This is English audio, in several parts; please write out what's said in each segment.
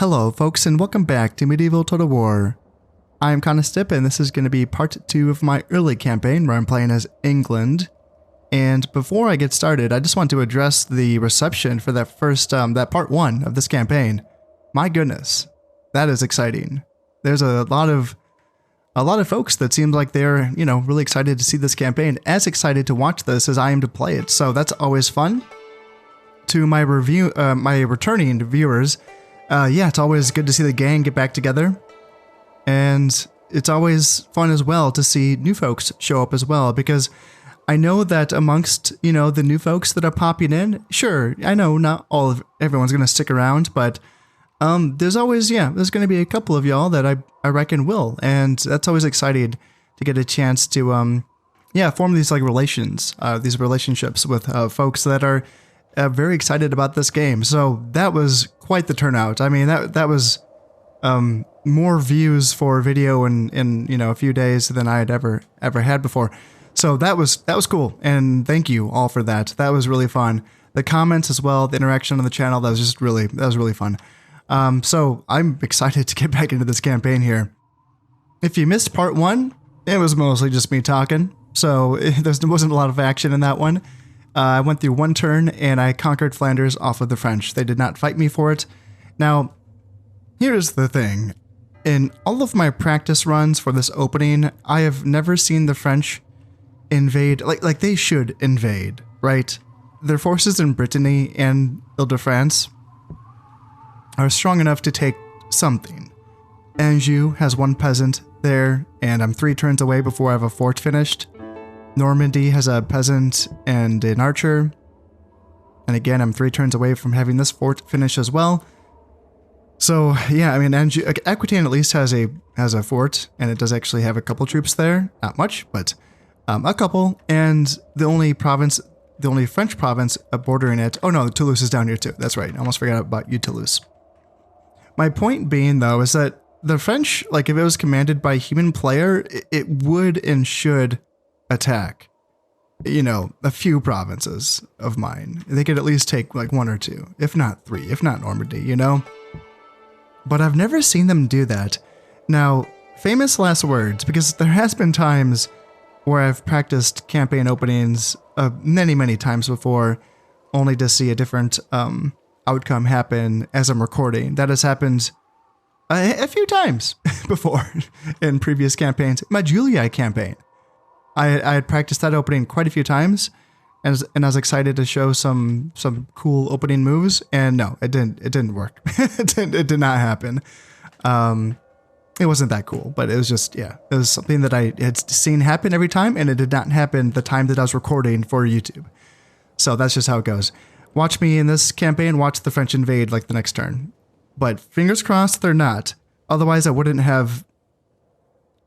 Hello folks and welcome back to Medieval Total War. I'm Conostip and this is going to be part 2 of my early campaign where I'm playing as England. And before I get started, I just want to address the reception for that that part 1 of this campaign. My goodness, that is exciting. There's a lot of folks that seem like they're, really excited to see this campaign, as excited to watch this as I am to play it. So that's always fun. To my returning viewers, yeah, it's always good to see the gang get back together. And it's always fun as well to see new folks show up as well, because I know that amongst, the new folks that are popping in, sure, I know not everyone's going to stick around, but there's always, there's going to be a couple of y'all that I reckon will. And that's always exciting to get a chance to, form these these relationships with folks that are very excited about this game. So that was quite the turnout. I mean, that was more views for video in a few days than I had ever had before. So that was cool, and thank you all for that. That was really fun. The comments as well, the interaction on the channel, that was really fun. So I'm excited to get back into this campaign here. If you missed part 1, it was mostly just me talking, so there wasn't a lot of action in that one. I went through one turn and I conquered Flanders off of the French. They did not fight me for it. Now, here's the thing. In all of my practice runs for this opening, I have never seen the French invade, like they should invade, right? Their forces in Brittany and Ile-de-France are strong enough to take something. Anjou has one peasant there, and I'm 3 turns away before I have a fort finished. Normandy has a peasant and an archer. And again, I'm 3 turns away from having this fort finished as well. So yeah, I mean, Aquitaine at least has a fort, and it does actually have a couple troops there. Not much, but a couple. And the only French province bordering it. Oh no, Toulouse is down here too. That's right. I almost forgot about you, Toulouse. My point being though is that the French, like if it was commanded by a human player, it would and should attack, a few provinces of mine. They could at least take like 1 or 2, if not 3, if not Normandy, But I've never seen them do that. Now, famous last words, because there has been times where I've practiced campaign openings many times before, only to see a different outcome happen as I'm recording. That has happened a few times before in previous campaigns. My Julia campaign. I had practiced that opening quite a few times, and I was excited to show some cool opening moves, and no, it didn't work. it did not happen. It wasn't that cool, but it was just, it was something that I had seen happen every time, and it did not happen the time that I was recording for YouTube. So that's just how it goes. Watch me in this campaign, watch the French invade like the next turn. But fingers crossed they're not. Otherwise I wouldn't have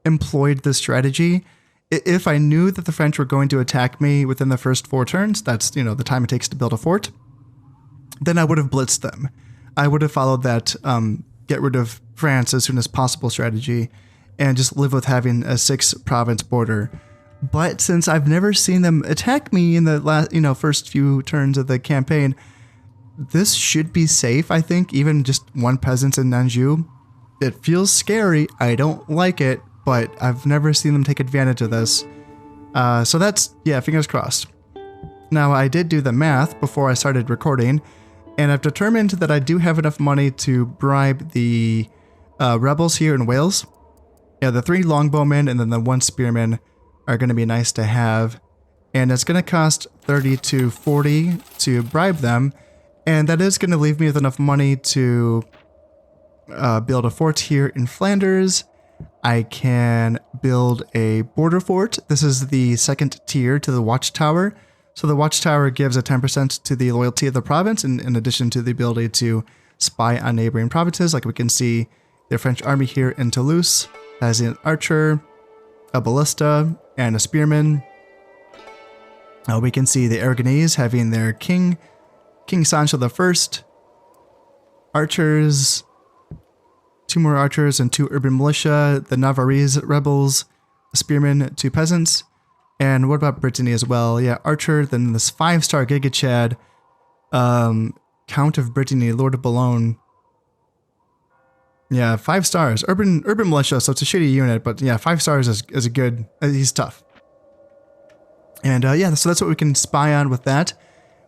employed this strategy. If I knew that the French were going to attack me within the first 4 turns, that's, the time it takes to build a fort, then I would have blitzed them. I would have followed that get rid of France as soon as possible strategy and just live with having a 6-province border. But since I've never seen them attack me in the last, first few turns of the campaign, this should be safe, I think, even just 1 peasant in Anjou. It feels scary. I don't like it. But I've never seen them take advantage of this. So that's, fingers crossed. Now, I did do the math before I started recording, and I've determined that I do have enough money to bribe the rebels here in Wales. Yeah, the 3 longbowmen and then the 1 spearman are going to be nice to have. And it's going to cost 30 to 40 to bribe them. And that is going to leave me with enough money to build a fort here in Flanders. I can build a border fort. This is the 2nd tier to the watchtower. So the watchtower gives a 10% to the loyalty of the province, in addition to the ability to spy on neighboring provinces. Like we can see the French army here in Toulouse has an archer, a ballista, and a spearman. We can see the Aragonese having their King Sancho I, archers, 2 more archers and 2 urban militia, the Navarrese rebels, a spearman, 2 peasants. And what about Brittany as well? Yeah, archer, then this 5-star Giga Chad, Count of Brittany, Lord of Boulogne, Yeah, 5 stars. Urban militia, so it's a shitty unit, but yeah, 5 stars is a good. He's tough. And yeah, so that's what we can spy on with that.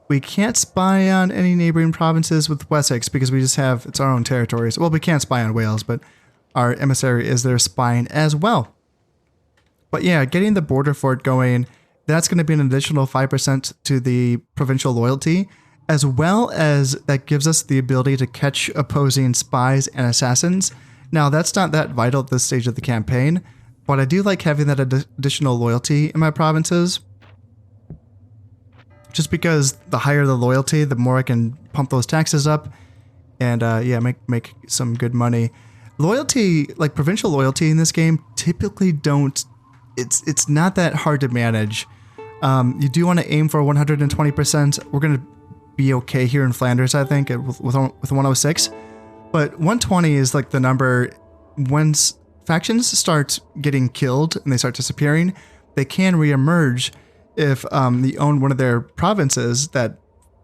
We can't spy on any neighboring provinces with Wessex because we just have it's our own territories. Well, we can't spy on Wales, but our emissary is there spying as well. But yeah, getting the border fort going, that's going to be an additional 5% to the provincial loyalty, as well as that gives us the ability to catch opposing spies and assassins. Now, that's not that vital at this stage of the campaign, but I do like having that additional loyalty in my provinces. Just because the higher the loyalty, the more I can pump those taxes up and yeah, make some good money. Loyalty, like provincial loyalty in this game, typically don't, it's not that hard to manage. You do want to aim for 120%. We're going to be okay here in Flanders, I think, with 106. But 120 is like the number. Once factions start getting killed and they start disappearing, they can reemerge if they own one of their provinces, that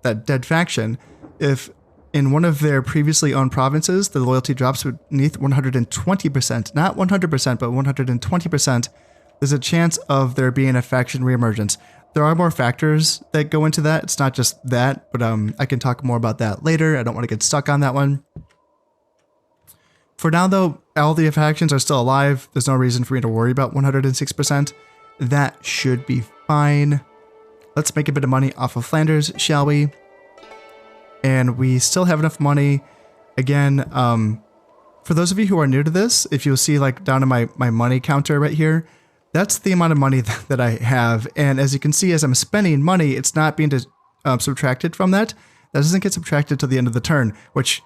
dead faction. If in one of their previously owned provinces, the loyalty drops beneath 120%, not 100%, but 120%, there's a chance of there being a faction reemergence. There are more factors that go into that. It's not just that, but I can talk more about that later. I don't want to get stuck on that one. For now, though, all the factions are still alive. There's no reason for me to worry about 106%. That should be fine. Let's make a bit of money off of Flanders, shall we? And we still have enough money. Again, for those of you who are new to this, if you'll see like down in my money counter right here, that's the amount of money that I have. And as you can see, as I'm spending money, it's not being subtracted from that. That doesn't get subtracted to the end of the turn, which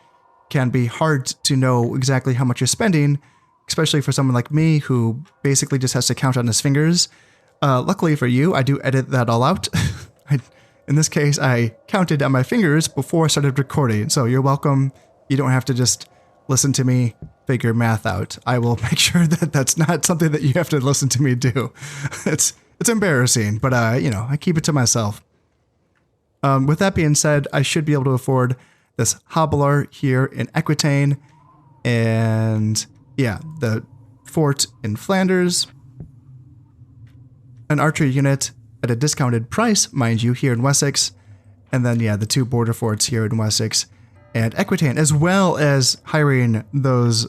can be hard to know exactly how much you're spending, especially for someone like me who basically just has to count on his fingers. Luckily for you, I do edit that all out. In this case, I counted on my fingers before I started recording, so you're welcome. You don't have to just listen to me figure math out. I will make sure that that's not something that you have to listen to me do. It's embarrassing, but you know, I keep it to myself. With that being said, I should be able to afford this hobbler here in Aquitaine, and yeah, the fort in Flanders, an archery unit at a discounted price, mind you, here in Wessex, and then yeah, the 2 border forts here in Wessex and Aquitaine, as well as hiring those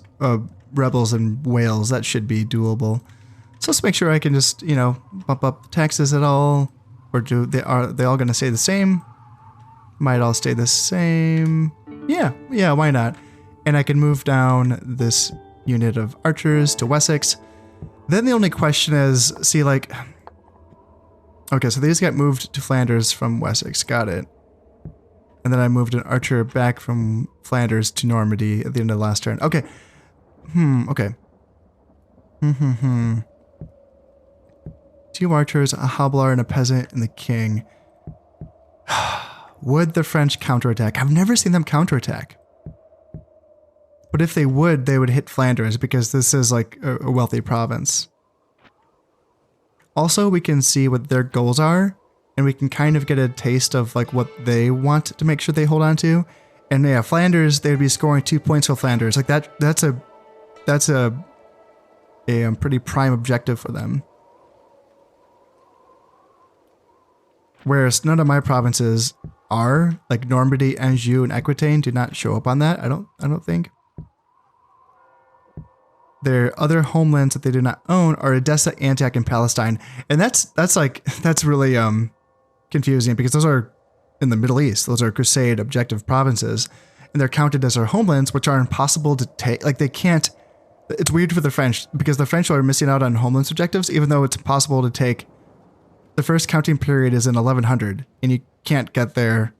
rebels in Wales. That should be doable. So let's make sure I can just, you know, bump up the taxes at all, or are they all going to stay the same? Might all stay the same. Yeah, why not? And I can move down this unit of archers to Wessex. Then the only question is, see, like, okay, so they just got moved to Flanders from Wessex, got it. And then I moved an archer back from Flanders to Normandy at the end of the last turn. Okay. Okay. 2 archers, a hobbler, and a peasant, and the king. Would the French counterattack? I've never seen them counterattack. But if they would hit Flanders because this is like a wealthy province. Also, we can see what their goals are, and we can kind of get a taste of like what they want to make sure they hold on to. And yeah, Flanders, they'd be scoring 2 points for Flanders. Like that's a pretty prime objective for them. Whereas none of my provinces are, like Normandy, Anjou, and Aquitaine do not show up on that. I don't think. Their other homelands that they do not own are Edessa, Antioch, and Palestine. And that's really confusing because those are in the Middle East. Those are Crusade objective provinces, and they're counted as our homelands, which are impossible to take. Like they can't. It's weird for the French because the French are missing out on homelands objectives, even though it's impossible to take. The first counting period is in 1100, and you can't get there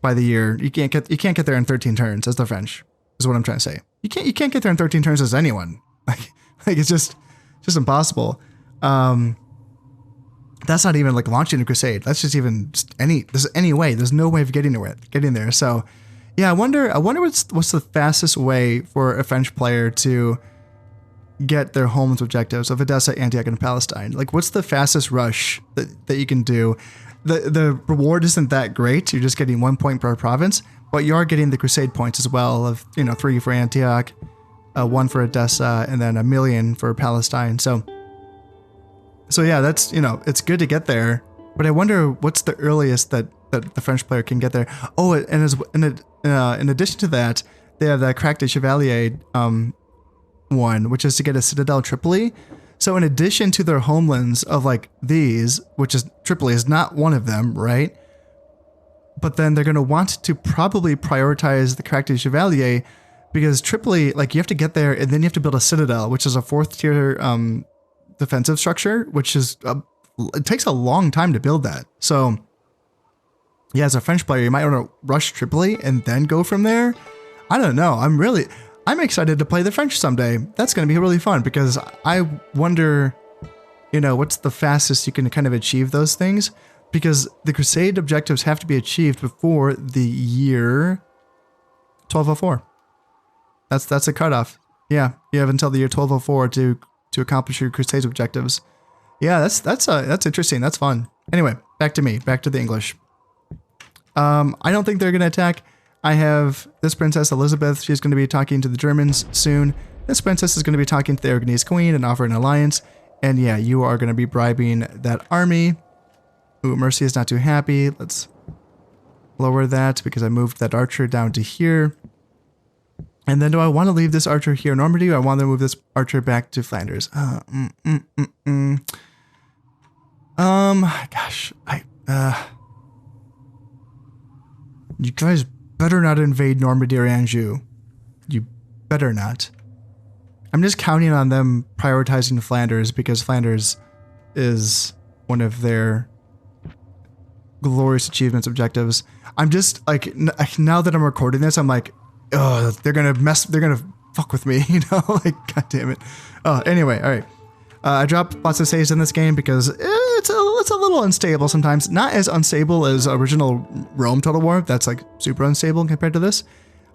by the year. You can't get there in 13 turns as the French. Is what I'm trying to say. You can't get there in 13 turns as anyone. Like it's just impossible. That's not even like launching a crusade. That's just even there's any way. There's no way of getting there. So yeah, I wonder what's the fastest way for a French player to get their homelands objectives of Edessa, Antioch, and Palestine. Like what's the fastest rush that you can do? the reward isn't that great. You're just getting 1 point per province, but you are getting the crusade points as well of, 3 for Antioch, 1 for Edessa, and then 1,000,000 for Palestine. So yeah, that's, it's good to get there, but I wonder what's the earliest that the French player can get there. Oh, and in addition to that, they have that Crack de Chevalier one, which is to get a Citadel Tripoli. So in addition to their homelands of like these, which is Tripoli is not one of them, right? But then they're going to want to probably prioritize the Crack de Chevalier because Tripoli, like you have to get there and then you have to build a Citadel, which is a 4th tier defensive structure, which is, it takes a long time to build that. So yeah, as a French player, you might want to rush Tripoli and then go from there. I don't know. I'm excited to play the French someday. That's going to be really fun because I wonder, what's the fastest you can kind of achieve those things? Because the Crusade objectives have to be achieved before the year 1204. That's a cutoff. Yeah, you have until the year 1204 to accomplish your Crusade objectives. Yeah, that's interesting. That's fun. Anyway, back to me. Back to the English. I don't think they're going to attack. I have this Princess Elizabeth. She's going to be talking to the Germans soon. This princess is going to be talking to the Aragonese queen and offer an alliance. And yeah, you are going to be bribing that army. Ooh, Mercy is not too happy. Let's lower that because I moved that archer down to here. And then do I want to leave this archer here in Normandy or I want to move this archer back to Flanders? Gosh, you guys better not invade Normandy or Anjou. You better not. I'm just counting on them prioritizing Flanders because Flanders is one of their glorious achievements objectives. I'm just like, now that I'm recording this, I'm like, oh, they're gonna fuck with me, like, god damn it. Anyway, all right. I dropped lots of saves in this game because it's a little unstable sometimes. Not as unstable as original Rome Total War. That's like super unstable compared to this.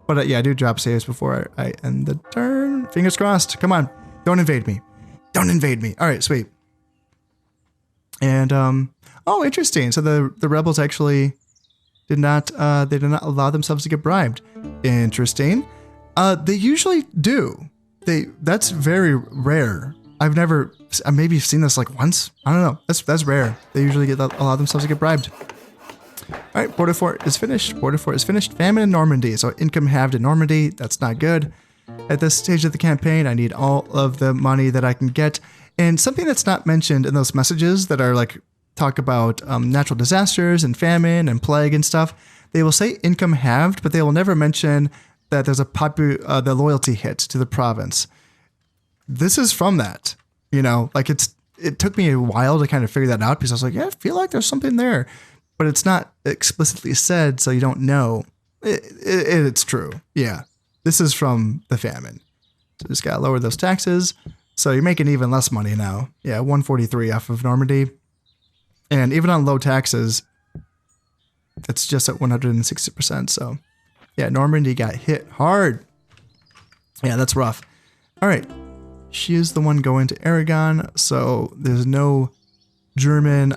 But yeah, I do drop saves before I end the turn. Fingers crossed. Come on. Don't invade me. Don't invade me. All right, sweet. And, oh, interesting. So the rebels actually did not allow themselves to get bribed. Interesting. They usually do. That's very rare. I've maybe seen this like once. I don't know. That's rare. They usually allow themselves to get bribed. All right, border fort is finished. Border fort is finished. Famine in Normandy. So income halved in Normandy. That's not good. At this stage of the campaign, I need all of the money that I can get. And something that's not mentioned in those messages that are like talk about natural disasters and famine and plague and stuff. They will say income halved, but they will never mention that there's the loyalty hit to the province. This is from that, like it took me a while to kind of figure that out because I was like, yeah, I feel like there's something there, but it's not explicitly said. So you don't know it's true. Yeah. This is from the famine. So just got to lower those taxes. So you're making even less money now. Yeah. 143 off of Normandy. And even on low taxes, it's just at 160%. So yeah, Normandy got hit hard. Yeah, that's rough. All right. She is the one going to Aragon, so there's no German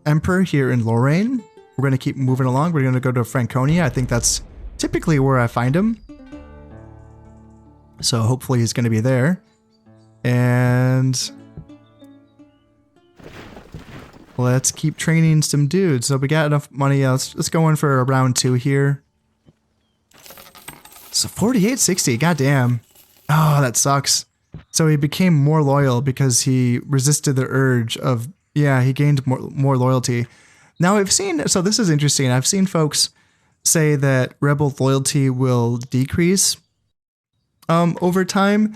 emperor here in Lorraine. We're going to keep moving along. We're going to go to Franconia. I think that's typically where I find him. So hopefully he's going to be there. And let's keep training some dudes. So we got enough money. Let's go in for a round 2 here. So 4860, goddamn. Oh, that sucks. So he became more loyal because he resisted the urge of, yeah, he gained more loyalty. Now I've seen, so this is interesting. I've seen folks say that rebel loyalty will decrease over time.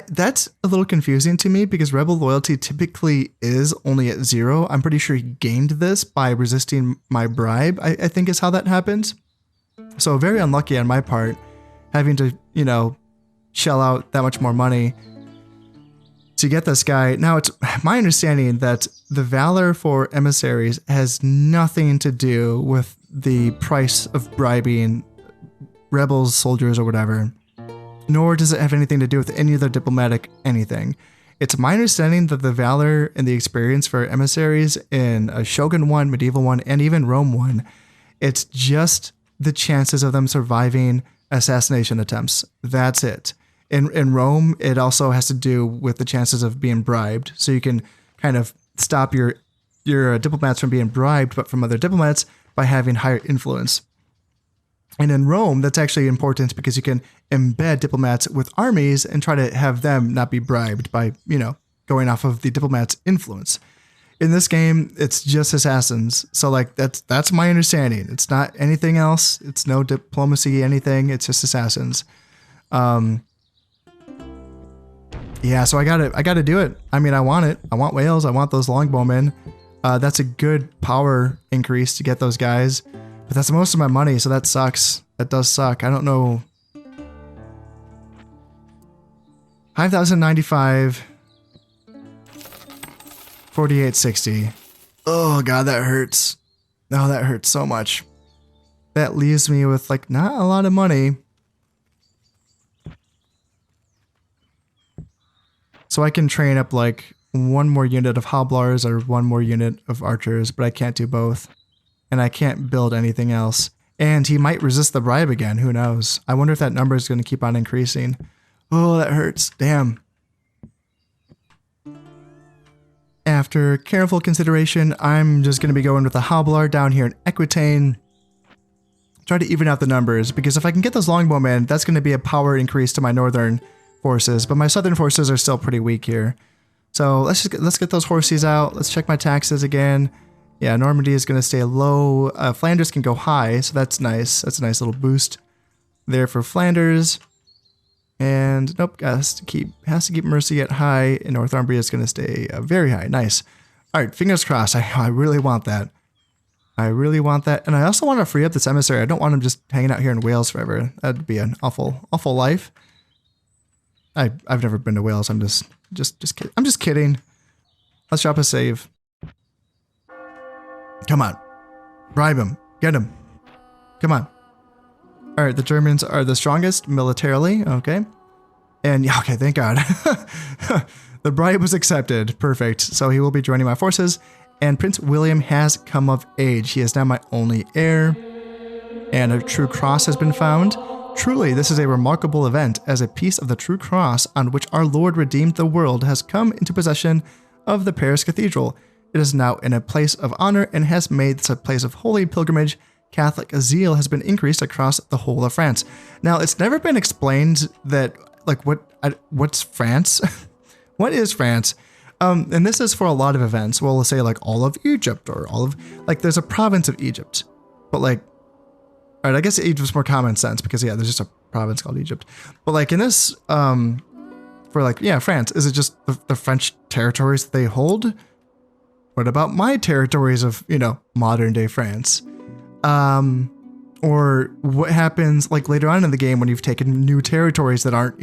That's a little confusing to me because rebel loyalty typically is only at 0. I'm pretty sure he gained this by resisting my bribe, I think is how that happens. So very unlucky on my part, having to, shell out that much more money to get this guy. Now, it's my understanding that the valor for emissaries has nothing to do with the price of bribing rebels, soldiers, or whatever, nor does it have anything to do with any other diplomatic anything. It's my understanding that the valor and the experience for emissaries in a Shogun 1, Medieval 1, and even Rome 1, it's just the chances of them surviving assassination attempts. That's it. In Rome, it also has to do with the chances of being bribed. So you can kind of stop your diplomats from being bribed, but from other diplomats by having higher influence. And in Rome, that's actually important because you can embed diplomats with armies and try to have them not be bribed by, going off of the diplomat's influence. In this game, it's just assassins. So like that's my understanding. It's not anything else. It's no diplomacy, anything. It's just assassins. Yeah, so I gotta do it. I mean, I want it. I want Wales. I want those longbowmen. That's a good power increase to get those guys. But that's most of my money, so that sucks. That does suck. I don't know. 5,095. 4860. Oh god, that hurts. Oh, that hurts so much. That leaves me with like not a lot of money. So I can train up like one more unit of hobblers or one more unit of archers, but I can't do both. And I can't build anything else. And he might resist the bribe again, who knows? I wonder if that number is going to keep on increasing. Oh, that hurts. Damn. After careful consideration, I'm just going to be going with a hobbler down here in Aquitaine. Try to even out the numbers, because if I can get those longbowmen, that's going to be a power increase to my northern forces, but my southern forces are still pretty weak here. So let's get those horses out. Let's check my taxes again. Yeah, Normandy is going to stay low. Flanders can go high, so that's nice. That's a nice little boost there for Flanders. And nope, has to keep Mercia at high, and Northumbria is going to stay very high. Nice. All right, fingers crossed. I really want that. I really want that, and I also want to free up this emissary. I don't want him just hanging out here in Wales forever. That'd be an awful life. I've never been to Wales. I'm just kidding. I'm just kidding. Let's drop a save. Come on. Bribe him. Get him. Come on. All right, the Germans are the strongest militarily. Okay. And yeah, okay, thank God. The bribe was accepted. Perfect. So he will be joining my forces. And Prince William has come of age. He is now my only heir. And a true cross has been found. Truly, this is a remarkable event, as a piece of the true cross on which our Lord redeemed the world has come into possession of the Paris Cathedral. It is now in a place of honor and has made this a place of holy pilgrimage. Catholic zeal has been increased across the whole of France. Now, it's never been explained that, like, what's France? What is France? And this is for a lot of events. Well, let's say like all of Egypt or all of, like, there's a province of Egypt, but like, all right, I guess Egypt's more common sense because, yeah, there's just a province called Egypt. But like in this, for like, yeah, France, is it just the French territories that they hold? What about my territories of, modern day France? Or what happens like later on in the game when you've taken new territories that aren't,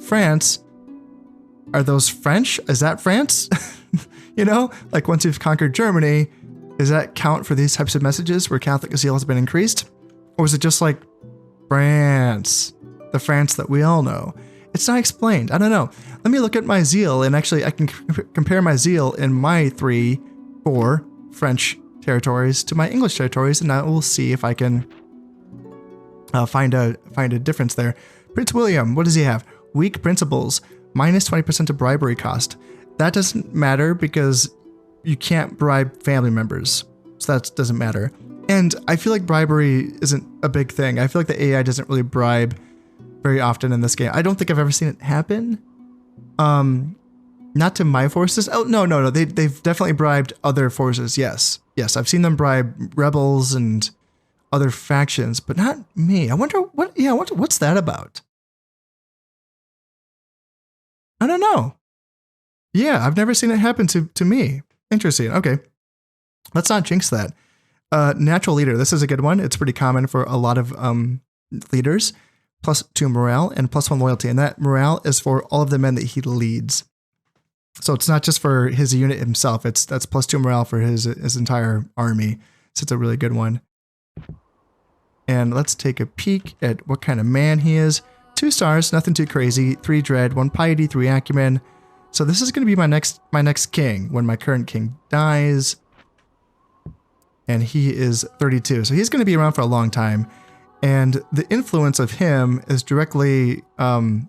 France? Are those French? Is that France? Like once you've conquered Germany, does that count for these types of messages where Catholic zeal has been increased? Or is it just like France, the France that we all know? It's not explained. I don't know. Let me look at my zeal, and actually I can compare my zeal in my 4 French territories to my English territories, and I will see if I can find a difference there. Prince William, what does he have? Weak principles, minus 20% of bribery cost. That doesn't matter because you can't bribe family members, so that doesn't matter. And I feel like bribery isn't a big thing. I feel like the AI doesn't really bribe very often in this game. I don't think I've ever seen it happen. Not to my forces. Oh, no. They've definitely bribed other forces. Yes, I've seen them bribe rebels and other factions, but not me. I wonder what's that about? I don't know. Yeah, I've never seen it happen to me. Interesting. Okay. Let's not jinx that. Natural leader. This is a good one. It's pretty common for a lot of leaders. +2 morale and +1 loyalty. And that morale is for all of the men that he leads. So it's not just for his unit himself. That's +2 morale for his entire army. So it's a really good one. And let's take a peek at what kind of man he is. 2 stars, nothing too crazy. 3 dread, 1 piety, 3 acumen. So this is going to be my next king when my current king dies. And he is 32. So he's going to be around for a long time. And the influence of him is directly, that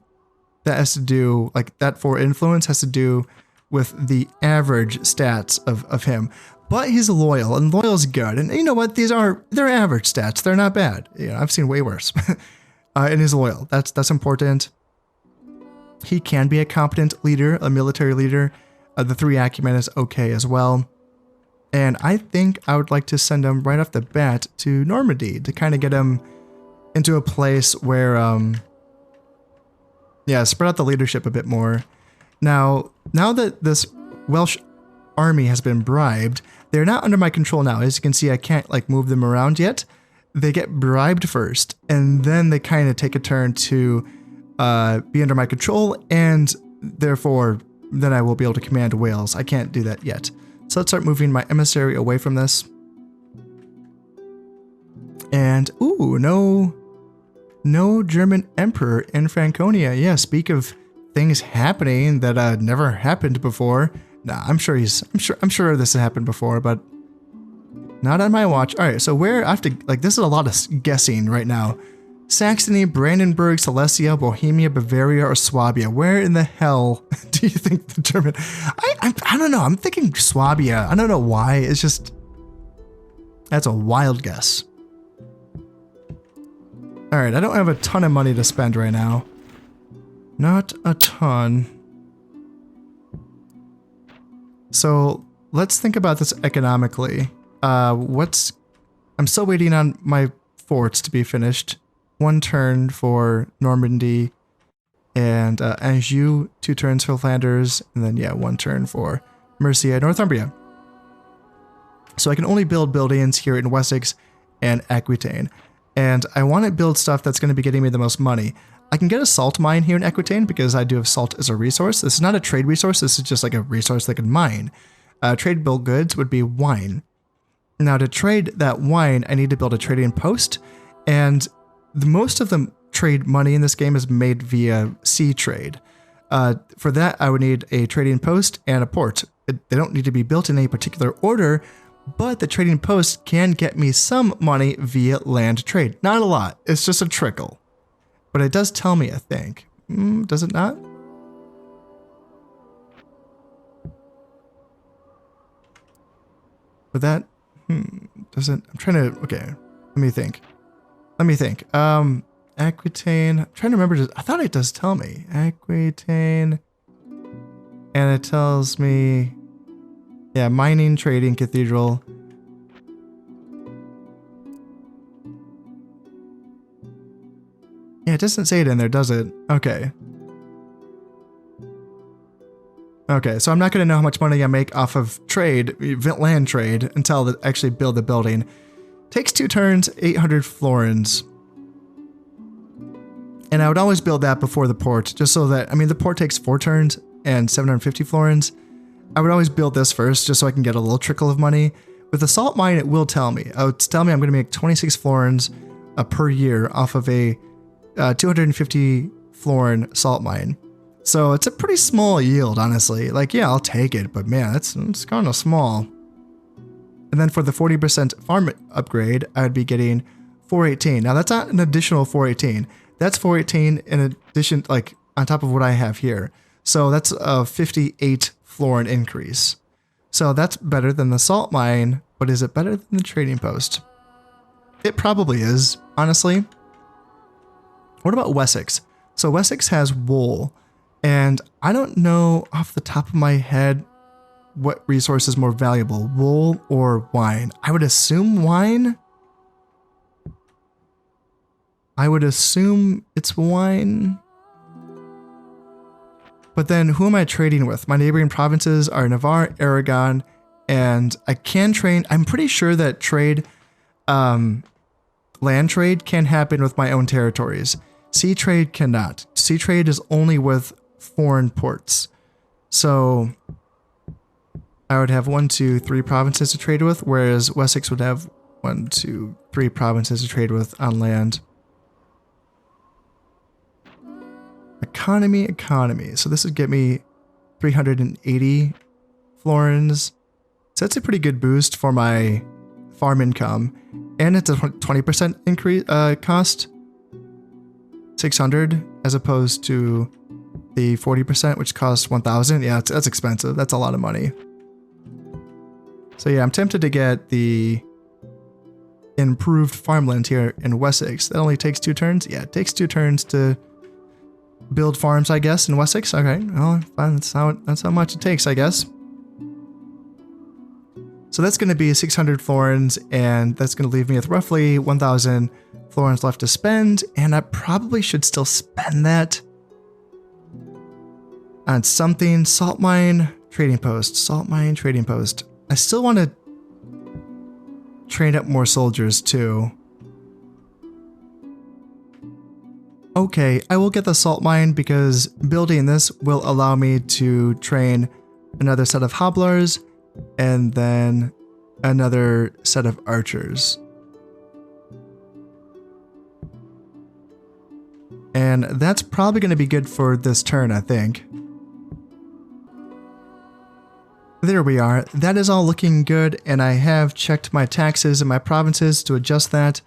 has to do, like that 4 influence has to do with the average stats of him. But he's loyal, and loyal is good. And you know what? They're average stats. They're not bad. You know, I've seen way worse. And he's loyal. That's important. He can be a competent leader, a military leader. The 3 acumen is okay as well. And I think I would like to send him right off the bat to Normandy to kind of get him into a place where, yeah, spread out the leadership a bit more. Now that this Welsh army has been bribed, they're not under my control now. As you can see, I can't like move them around yet. They get bribed first, and then they kind of take a turn to be under my control, and therefore then I will be able to command Wales. I can't do that yet. So let's start moving my emissary away from this. And, ooh, no German emperor in Franconia. Yeah, speak of things happening that never happened before. Nah, I'm sure this has happened before, but not on my watch. All right, so where I have to, like, this is a lot of guessing right now. Saxony, Brandenburg, Silesia, Bohemia, Bavaria, or Swabia. Where in the hell do you think the German... I don't know. I'm thinking Swabia. I don't know why. It's just... That's a wild guess. Alright, I don't have a ton of money to spend right now. Not a ton. So, let's think about this economically. I'm still waiting on my forts to be finished. 1 turn for Normandy and Anjou, 2 turns for Flanders, and then, yeah, 1 turn for Mercia, Northumbria. So I can only build buildings here in Wessex and Aquitaine. And I want to build stuff that's going to be getting me the most money. I can get a salt mine here in Aquitaine because I do have salt as a resource. This is not a trade resource. This is just like a resource that can mine. Trade build goods would be wine. Now to trade that wine, I need to build a trading post, and most of the trade money in this game is made via sea trade. For that, I would need a trading post and a port. They don't need to be built in any particular order, but the trading post can get me some money via land trade. Not a lot. It's just a trickle. But it does tell me, I think. Does it not? But that, doesn't, I'm trying to, okay, let me think. Aquitaine, I'm trying to remember, I thought it does tell me. Aquitaine, and it tells me, yeah, mining, trading, cathedral. Yeah, it doesn't say it in there, does it? Okay. Okay, so I'm not going to know how much money I make off of trade, land trade, until I actually build the building. Takes 2 turns, 800 florins. And I would always build that before the port, just so that, I mean, the port takes 4 turns and 750 florins. I would always build this first, just so I can get a little trickle of money. With the salt mine, it will tell me. It would tell me I'm going to make 26 florins per year off of a 250 florin salt mine. So it's a pretty small yield, honestly. Like, yeah, I'll take it, but man, it's kind of small. And then for the 40% farm upgrade, I'd be getting 418. Now that's not an additional 418. That's 418 in addition, like on top of what I have here. So that's a 58 florin increase. So that's better than the salt mine, but is it better than the trading post? It probably is, honestly. What about Wessex? So Wessex has wool, and I don't know off the top of my head what resource is more valuable, wool or wine. I would assume wine. I would assume it's wine. But then who am I trading with? My neighboring provinces are Navarre, Aragon, and I can trade. I'm pretty sure that trade, land trade can happen with my own territories. Sea trade cannot. Sea trade is only with foreign ports. So I would have 1, 2, 3 provinces to trade with, whereas Wessex would have 1, 2, 3 provinces to trade with on land. Economy. So this would get me 380 florins. So that's a pretty good boost for my farm income. And it's a 20% increase cost. 600 as opposed to the 40%, which costs 1,000. Yeah, that's expensive. That's a lot of money. So yeah, I'm tempted to get the improved farmland here in Wessex. That only takes 2 turns. Yeah, it takes 2 turns to build farms, I guess, in Wessex. Okay, well, fine. That's how much it takes, I guess. So that's going to be 600 florins, and that's going to leave me with roughly 1,000 florins left to spend, and I probably should still spend that on something. Salt mine, trading post. Salt mine, trading post. I still want to train up more soldiers too. Okay, I will get the salt mine because building this will allow me to train another set of hobblers and then another set of archers. And that's probably going to be good for this turn, I think. There we are. That is all looking good, and I have checked my taxes in my provinces to adjust that.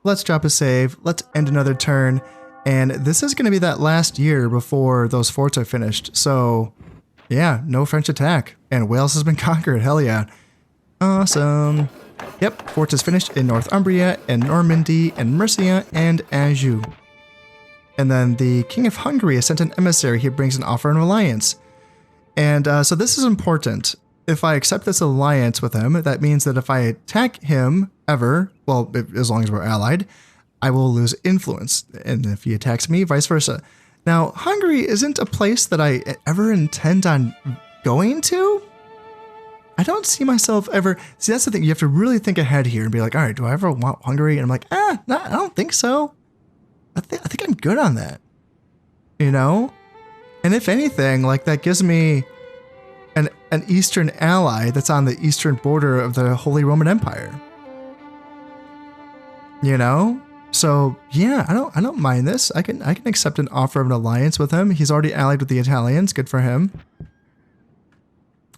Let's drop a save. Let's end another turn. And this is going to be that last year before those forts are finished. So, yeah, no French attack. And Wales has been conquered. Hell yeah. Awesome. Yep, forts is finished in Northumbria, and Normandy, and Mercia, and Anjou. And then the King of Hungary has sent an emissary. He brings an offer of alliance. And so this is important. If I accept this alliance with him, that means that if I attack him ever, well, as long as we're allied, I will lose influence. And if he attacks me, vice versa. Now, Hungary isn't a place that I ever intend on going to. I don't see myself ever... See, that's the thing. You have to really think ahead here and be like, all right, do I ever want Hungary? And I'm like, no, I don't think so. I think I'm good on that. You know? And if anything, like that gives me an Eastern ally that's on the eastern border of the Holy Roman Empire. You know? So yeah, I don't mind this. I can accept an offer of an alliance with him. He's already allied with the Italians. Good for him.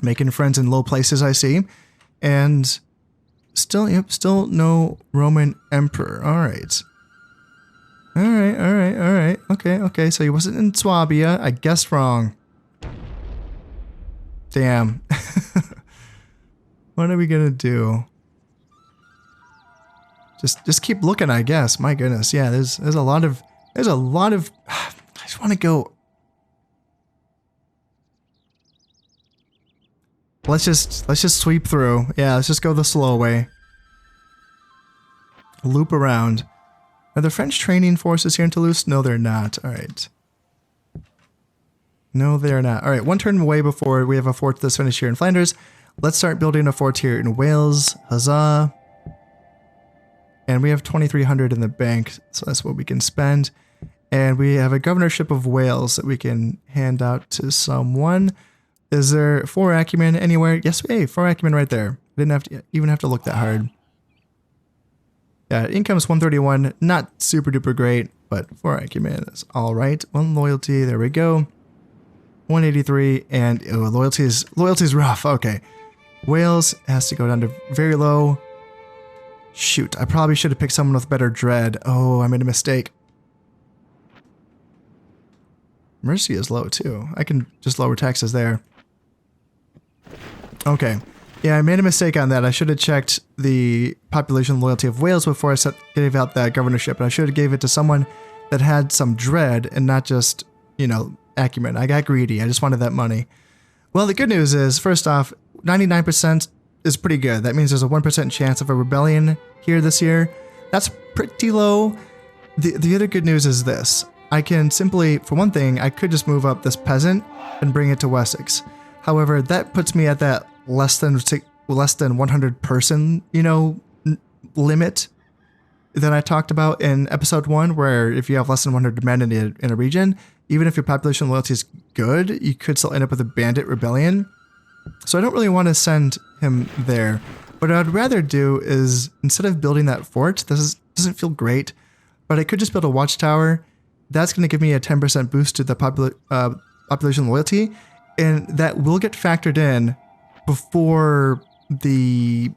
Making friends in low places, I see. And still, yep, still no Roman emperor. All right. All right. Okay. So he wasn't in Swabia. I guessed wrong. Damn. What are we gonna do? Just keep looking, I guess. My goodness. Yeah, there's a lot of I just want to go. Let's just sweep through. Yeah, let's just go the slow way. Loop around. Are the French training forces here in Toulouse? No, they're not. All right. No, they're not. All right, one turn away before we have a fort that's finished here in Flanders. Let's start building a fort here in Wales. Huzzah. And we have 2,300 in the bank, so that's what we can spend. And we have a governorship of Wales that we can hand out to someone. Is there 4 acumen anywhere? Yes, hey, 4 acumen right there. Didn't even have to look that hard. Yeah, income's 131, not super duper great, but 4 acumen is all right. 1 loyalty, there we go. 183, and loyalty's rough. Okay, Wales has to go down to very low. Shoot, I probably should have picked someone with better dread. Oh, I made a mistake. Mercy is low too. I can just lower taxes there. Okay. Yeah, I made a mistake on that. I should have checked the population loyalty of Wales before I gave out that governorship. And I should have gave it to someone that had some dread and not just, you know, acumen. I got greedy. I just wanted that money. Well, the good news is, first off, 99% is pretty good. That means there's a 1% chance of a rebellion here this year. That's pretty low. The other good news is this. I can simply, for one thing, I could just move up this peasant and bring it to Wessex. However, that puts me at that less than 100 person, you know, limit that I talked about in episode 1, where if you have less than 100 men in a region, even if your population loyalty is good, you could still end up with a bandit rebellion. So I don't really want to send him there. What I'd rather do is, instead of building that fort, doesn't feel great, but I could just build a watchtower. That's going to give me a 10% boost to the population loyalty, and that will get factored in before the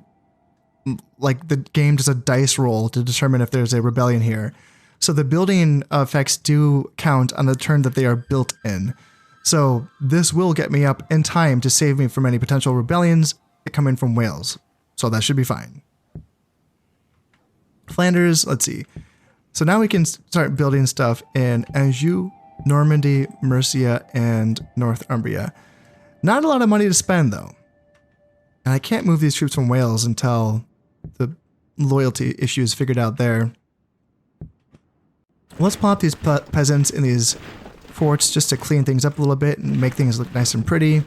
game does a dice roll to determine if there's a rebellion here. So the building effects do count on the turn that they are built in. So this will get me up in time to save me from any potential rebellions coming from Wales. So that should be fine. Flanders, let's see. So now we can start building stuff in Anjou, Normandy, Mercia, and Northumbria. Not a lot of money to spend though. And I can't move these troops from Wales until the loyalty issue is figured out there. Let's plop these peasants in these forts just to clean things up a little bit and make things look nice and pretty.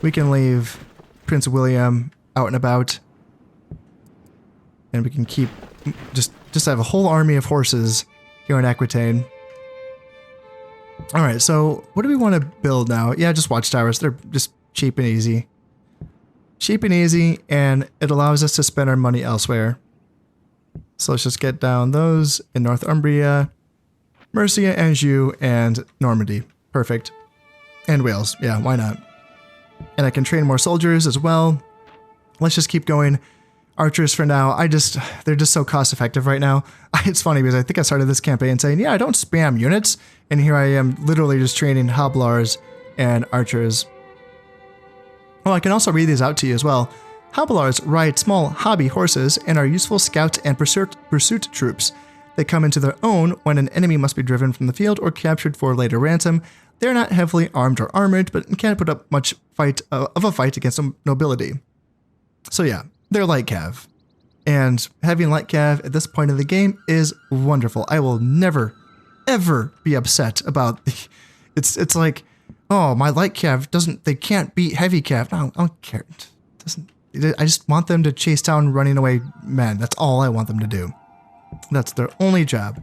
We can leave Prince William out and about. And we can keep just have a whole army of horses here in Aquitaine. Alright, so what do we want to build now? Yeah, just watchtowers. They're just cheap and easy. Cheap and easy, and it allows us to spend our money elsewhere. So let's just get down those in Northumbria, Mercia, Anjou, and Normandy. Perfect. And Wales. Yeah, why not? And I can train more soldiers as well. Let's just keep going. Archers for now. They're just so cost effective right now. It's funny because I think I started this campaign saying, yeah, I don't spam units. And here I am literally just training hoplars and archers. Oh, I can also read these out to you as well. Hoplars ride small hobby horses and are useful scouts and pursuit troops. They come into their own when an enemy must be driven from the field or captured for later ransom. They're not heavily armed or armored, but can't put up much of a fight against nobility. So yeah, they're light cav. And having light cav at this point in the game is wonderful. I will never, ever be upset about it's like, oh, my light cav they can't beat heavy cav. No, I don't care. I just want them to chase down running away men. That's all I want them to do. That's their only job.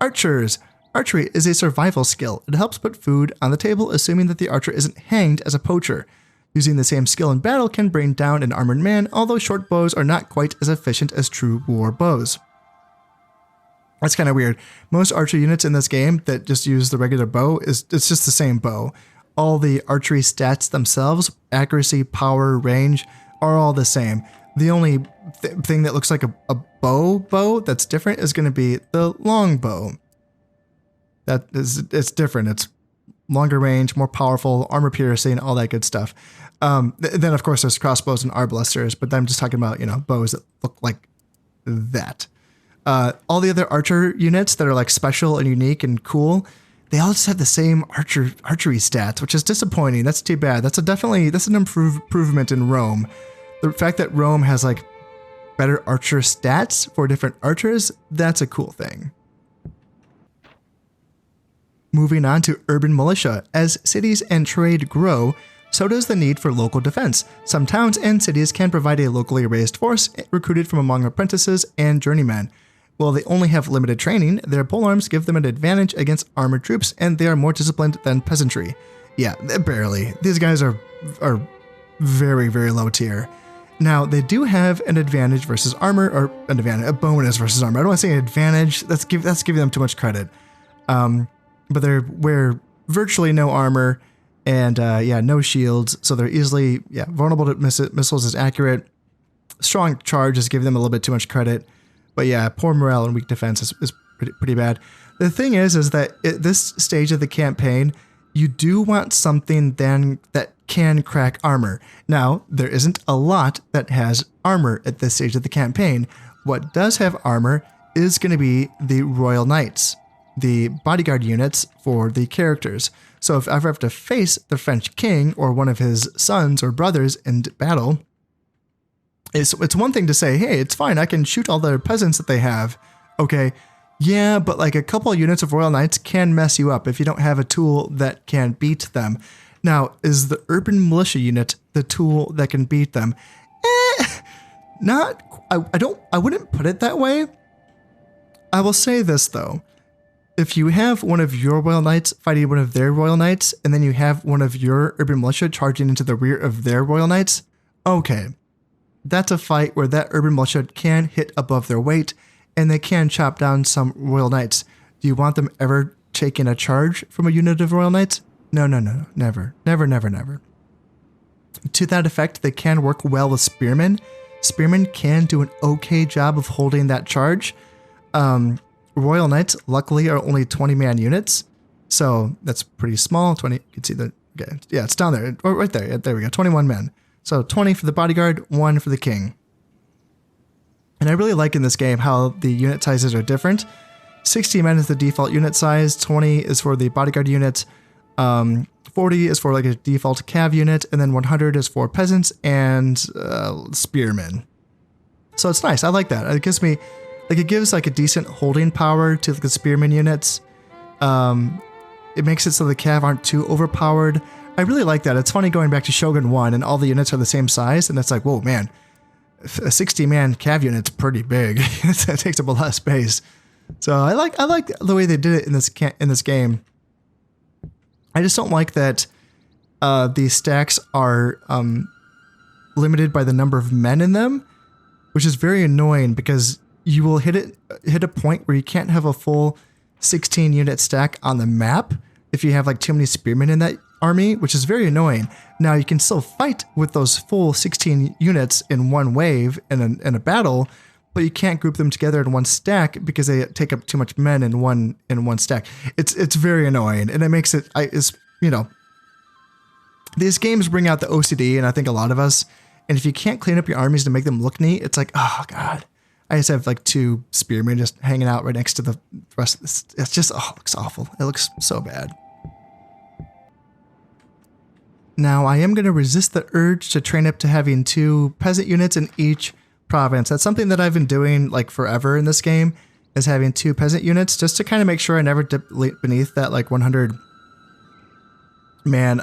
Archers. Archery is a survival skill. It helps put food on the table, assuming that the archer isn't hanged as a poacher. Using the same skill in battle can bring down an armored man, although short bows are not quite as efficient as true war bows. That's kind of weird. Most archer units in this game that just use the regular bow, it's just the same bow. All the archery stats themselves, accuracy, power, range, are all the same. The only thing that looks like a bow that's different is going to be the long bow. It's different. It's longer range, more powerful, armor piercing, all that good stuff. Then of course there's crossbows and arbalesters, but I'm just talking about, bows that look like that. All the other archer units that are like special and unique and cool, they all just have the same archery stats, which is disappointing. That's too bad. That's an improvement in Rome. The fact that Rome has like better archer stats for different archers, that's a cool thing. Moving on to urban militia. As cities and trade grow, so does the need for local defense. Some towns and cities can provide a locally raised force recruited from among apprentices and journeymen. While they only have limited training, their polearms give them an advantage against armored troops, and they are more disciplined than peasantry. Yeah, barely. These guys are very, very low tier. Now, they do have an advantage versus armor, or a bonus versus armor. I don't want to say an advantage. That's giving them too much credit. But they wear virtually no armor and, no shields. So they're easily, vulnerable to missiles is accurate. Strong charge is giving them a little bit too much credit. But yeah, poor morale and weak defense is pretty bad. The thing is that at this stage of the campaign, you do want something then that can crack armor. Now, there isn't a lot that has armor at this stage of the campaign. What does have armor is going to be the Royal Knights, the bodyguard units for the characters. So if I ever have to face the French king or one of his sons or brothers in battle, it's one thing to say, hey, it's fine, I can shoot all the peasants that they have. Okay, yeah, but like a couple of units of Royal Knights can mess you up if you don't have a tool that can beat them. Now, is the urban militia unit the tool that can beat them? I wouldn't put it that way. I will say this though. If you have one of your Royal Knights fighting one of their Royal Knights, and then you have one of your urban militia charging into the rear of their Royal Knights, okay. That's a fight where that urban militia can hit above their weight, and they can chop down some Royal Knights. Do you want them ever taking a charge from a unit of Royal Knights? No, no, no, never. Never, never, never. To that effect, they can work well with spearmen. Spearmen can do an okay job of holding that charge. Royal Knights, luckily, are only 20-man units. So that's pretty small. 20, you can see the, okay, yeah, it's down there. Oh, right there. Yeah, there we go. 21 men. So 20 for the bodyguard, 1 for the king. And I really like in this game how the unit sizes are different. 60 men is the default unit size. 20 is for the bodyguard unit. 40 is for like a default cav unit, and then 100 is for peasants and spearmen. So it's nice. I like that. It gives me, like, it gives like a decent holding power to the spearmen units. It makes it so the cav aren't too overpowered. I really like that. It's funny going back to Shogun 1 and all the units are the same size, and it's like, whoa, man, a 60-man cav unit's pretty big. It takes up a lot of space. So I like the way they did it in this game. I just don't like that these stacks are limited by the number of men in them, which is very annoying because you will hit a point where you can't have a full 16 unit stack on the map if you have like too many spearmen in that army, which is very annoying. Now you can still fight with those full 16 units in one wave in a battle, but you can't group them together in one stack because they take up too much men in one stack. It's very annoying, and it makes it these games bring out the OCD, and I think a lot of us. And if you can't clean up your armies to make them look neat, it's like, oh god, I just have like 2 spearmen just hanging out right next to the rest of this. It's just, oh, it looks awful. It looks so bad. Now I am going to resist the urge to train up to having 2 peasant units in each province. That's something that I've been doing like forever in this game, is having 2 peasant units just to kind of make sure I never dip beneath that like 100 man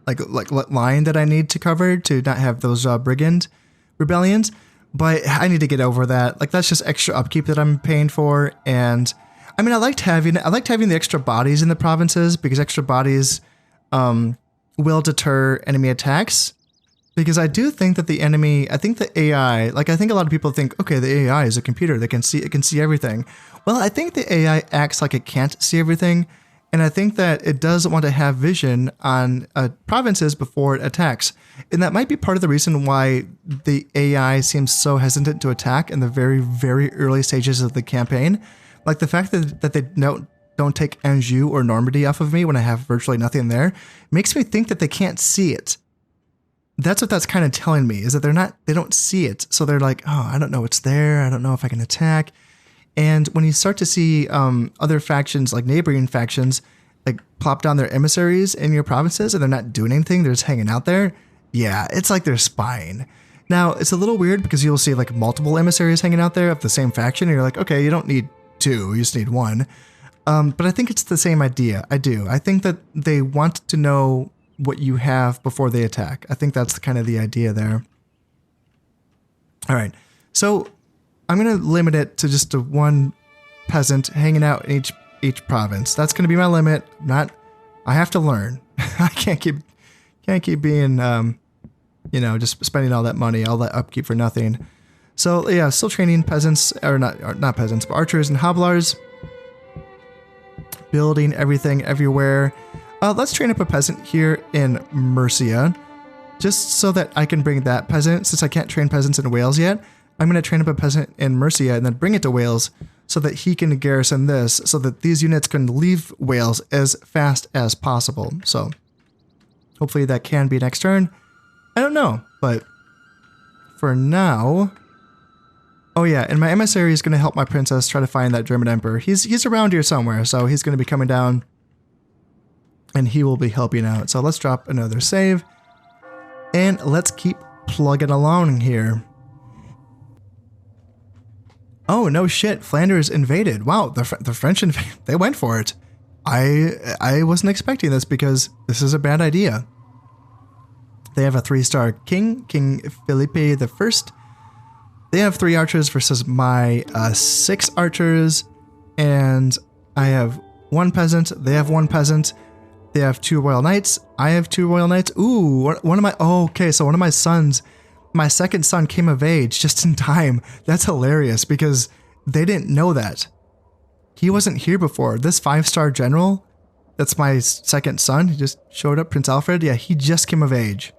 like line that I need to cover to not have those brigand rebellions. But I need to get over that. Like, that's just extra upkeep that I'm paying for. And I mean, I liked having the extra bodies in the provinces because extra bodies will deter enemy attacks. Because I do think that I think the AI, like I think a lot of people think, okay, the AI is a computer, it can see everything. Well, I think the AI acts like it can't see everything, and I think that it does want to have vision on provinces before it attacks. And that might be part of the reason why the AI seems so hesitant to attack in the very, very early stages of the campaign. Like the fact that they don't take Anjou or Normandy off of me when I have virtually nothing there makes me think that they can't see it. That's what that's kind of telling me, is that they don't see it. So they're like, oh, I don't know what's there. I don't know if I can attack. And when you start to see other factions, like neighboring factions, like plop down their emissaries in your provinces and they're not doing anything, they're just hanging out there. Yeah, it's like they're spying. Now, it's a little weird because you'll see like multiple emissaries hanging out there of the same faction. And you're like, okay, you don't need 2, you just need 1. But I think it's the same idea. I do. I think that they want to know what you have before they attack. I think that's kind of the idea there. All right. So I'm going to limit it to just 1 peasant hanging out in each province. That's going to be my limit. I have to learn. I can't keep being, just spending all that money, all that upkeep for nothing. So yeah, still training peasants, or not peasants, but archers and hobblars. Building everything everywhere. Let's train up a peasant here in Mercia, just so that I can bring that peasant, since I can't train peasants in Wales yet. I'm going to train up a peasant in Mercia and then bring it to Wales so that he can garrison this, so that these units can leave Wales as fast as possible. So hopefully that can be next turn. I don't know, but for now... Oh yeah, and my emissary is going to help my princess try to find that German emperor. He's around here somewhere, so he's going to be coming down and he will be helping out. So let's drop another save and let's keep plugging along here. Oh, no shit. Flanders invaded. Wow, the French they went for it. I wasn't expecting this because this is a bad idea. They have a 3-star king, King Philippe I. They have 3 archers versus my 6 archers, and I have 1 peasant. They have 1 peasant. They have 2 royal knights. I have 2 royal knights. Ooh, one of my... Oh, okay, so one of my sons... My second son came of age just in time. That's hilarious because they didn't know that. He wasn't here before. This 5-star general That's my second son. He just showed up, Prince Alfred. Yeah, he just came of age.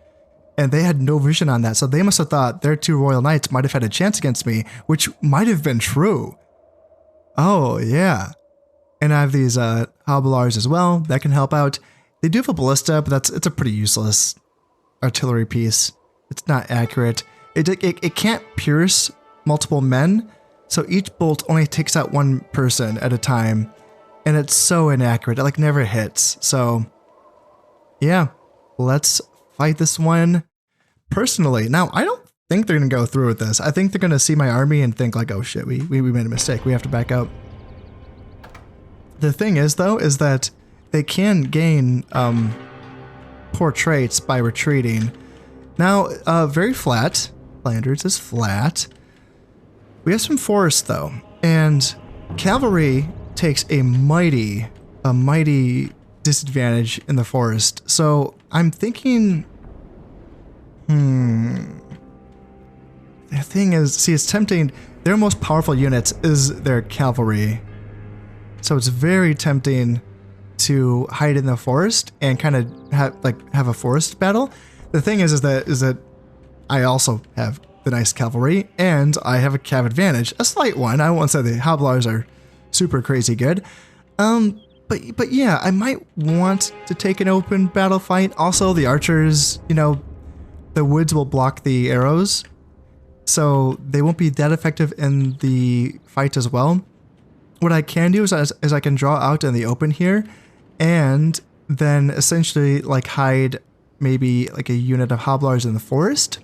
And they had no vision on that, so they must have thought their 2 royal knights might have had a chance against me, which might have been true. Oh, yeah. And I have these Hobilars as well. That can help out. They do have a ballista, but it's a pretty useless artillery piece. It's not accurate. It can't pierce multiple men, so each bolt only takes out 1 person at a time. And it's so inaccurate. It like never hits. So, yeah. Let's fight this one personally. Now, I don't think they're going to go through with this. I think they're going to see my army and think like, oh shit, we made a mistake. We have to back out. The thing is, though, is that they can gain poor traits by retreating. Now, very flat. Flanders is flat. We have some forest, though. And cavalry takes a mighty disadvantage in the forest. So I'm thinking, the thing is, see, it's tempting. Their most powerful units is their cavalry. So it's very tempting to hide in the forest and kind of have a forest battle. The thing is that I also have the nice cavalry and I have a cav advantage, a slight one. I won't say the Hobilars are super crazy good. But yeah, I might want to take an open battle fight. Also, the archers, you know, the woods will block the arrows, so they won't be that effective in the fight as well. What I can do is I can draw out in the open here, and then essentially like hide maybe like a unit of Hobilars in the forest.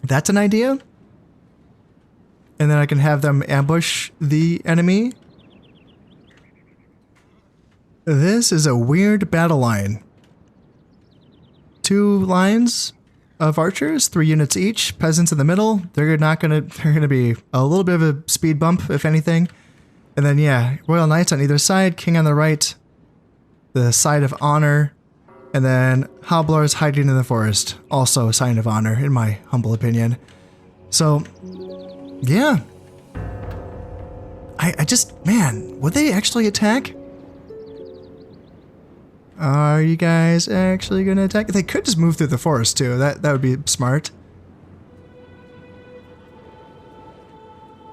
That's an idea. And then I can have them ambush the enemy. This is a weird battle line. 2 lines of archers, 3 units each, peasants in the middle. They're gonna be a little bit of a speed bump, if anything. And then yeah, royal knights on either side, king on the right, the side of honor, and then Hobilars hiding in the forest, also a sign of honor, in my humble opinion. So yeah, I just, man, would they actually attack? Are you guys actually gonna attack? They could just move through the forest too. That would be smart.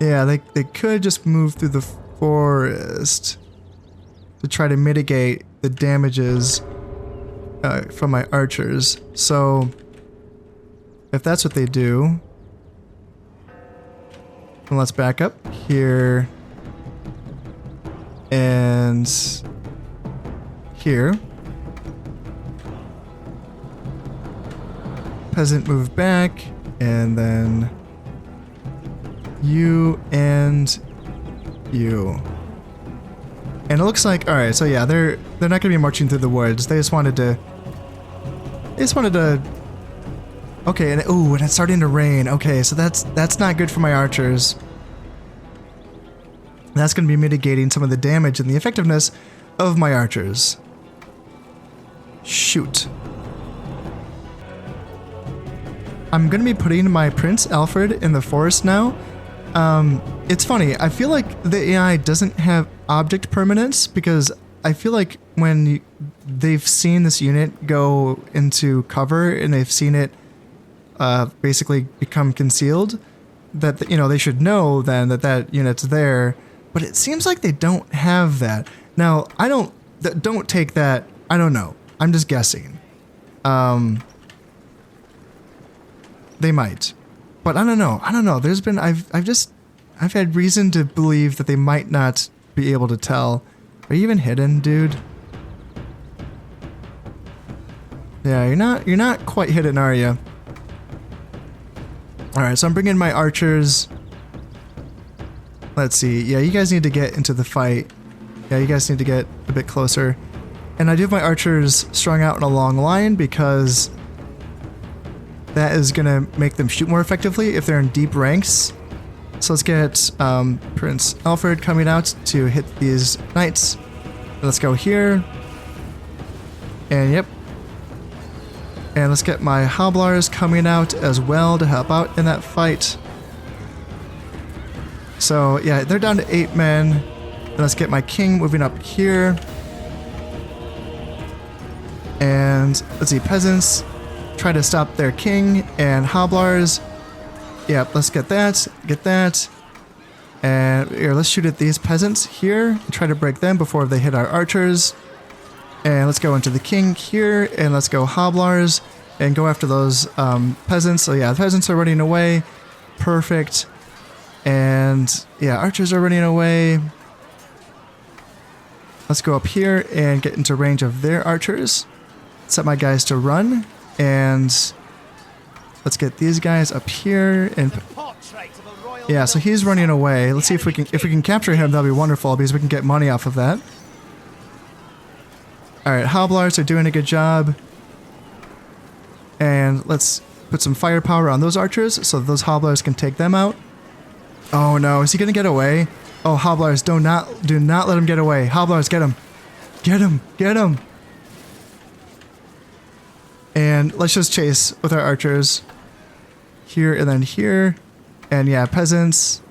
Yeah, they could just move through the forest to try to mitigate the damages from my archers. So if that's what they do, then let's back up here and here. Peasant move back, and then you and you. And it looks like, all right, so yeah, they're not gonna be marching through the woods. They just wanted to. Okay, and ooh, and it's starting to rain. Okay, so that's not good for my archers. That's gonna be mitigating some of the damage and the effectiveness of my archers. Shoot. I'm gonna be putting my Prince Alfred in the forest now. It's funny, I feel like the AI doesn't have object permanence because I feel like when they've seen this unit go into cover and they've seen it basically become concealed, that, you know, they should know then that unit's there, but it seems like they don't have that. Now, don't take that, I don't know, I'm just guessing. They might, but I don't know. There's been, I've had reason to believe that they might not be able to tell. Are you even hidden, dude? Yeah, you're not quite hidden, are you? All right, so I'm bringing my archers. Let's see. Yeah, you guys need to get into the fight. Yeah, you guys need to get a bit closer. And I do have my archers strung out in a long line because that is going to make them shoot more effectively if they're in deep ranks. So let's get Prince Alfred coming out to hit these knights. Let's go here. And yep. And let's get my Hobilars coming out as well to help out in that fight. So yeah, they're down to 8 men. And let's get my king moving up here. And let's see, peasants try to stop their king, and hobblars. Yep, let's get that. Get that. And here, let's shoot at these peasants here and try to break them before they hit our archers. And let's go into the king here, and let's go hobblars and go after those peasants. So yeah, the peasants are running away. Perfect. And yeah, archers are running away. Let's go up here and get into range of their archers. Set my guys to run, and let's get these guys up here. And yeah, so he's running away. Let's see if we can capture him. That'll be wonderful because we can get money off of that. All right, hobblars are doing a good job, and let's put some firepower on those archers so those hobblars can take them out. Oh no, is he gonna get away? Oh, hobblars, do not let him get away. Hobblars, get him. Get him, get him. And let's just chase with our archers. Here and then here. And yeah, peasants.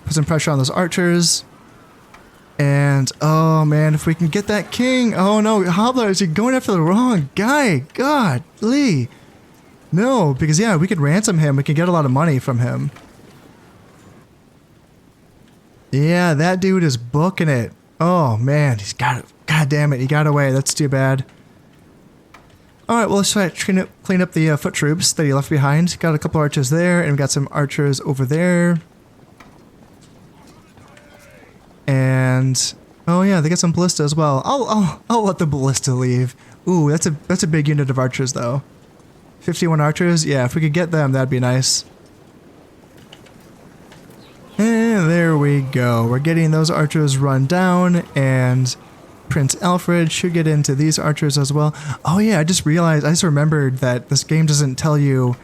Put some pressure on those archers. And oh man, if we can get that king. Oh no, hobblars, you're going after the wrong guy. Godly. No, because yeah, we could ransom him. We could get a lot of money from him. Yeah, that dude is booking it. Oh man, he's got it. God damn it, he got away. That's too bad. Alright, well, let's try to clean up the foot troops that he left behind. Got a couple archers there, and we got some archers over there. And oh yeah, they got some ballista as well. I'll let the ballista leave. Ooh, that's a big unit of archers though. 51 archers. Yeah, if we could get them, that'd be nice. And there we go. We're getting those archers run down, and Prince Alfred should get into these archers as well. Oh yeah, I just remembered that this game doesn't tell you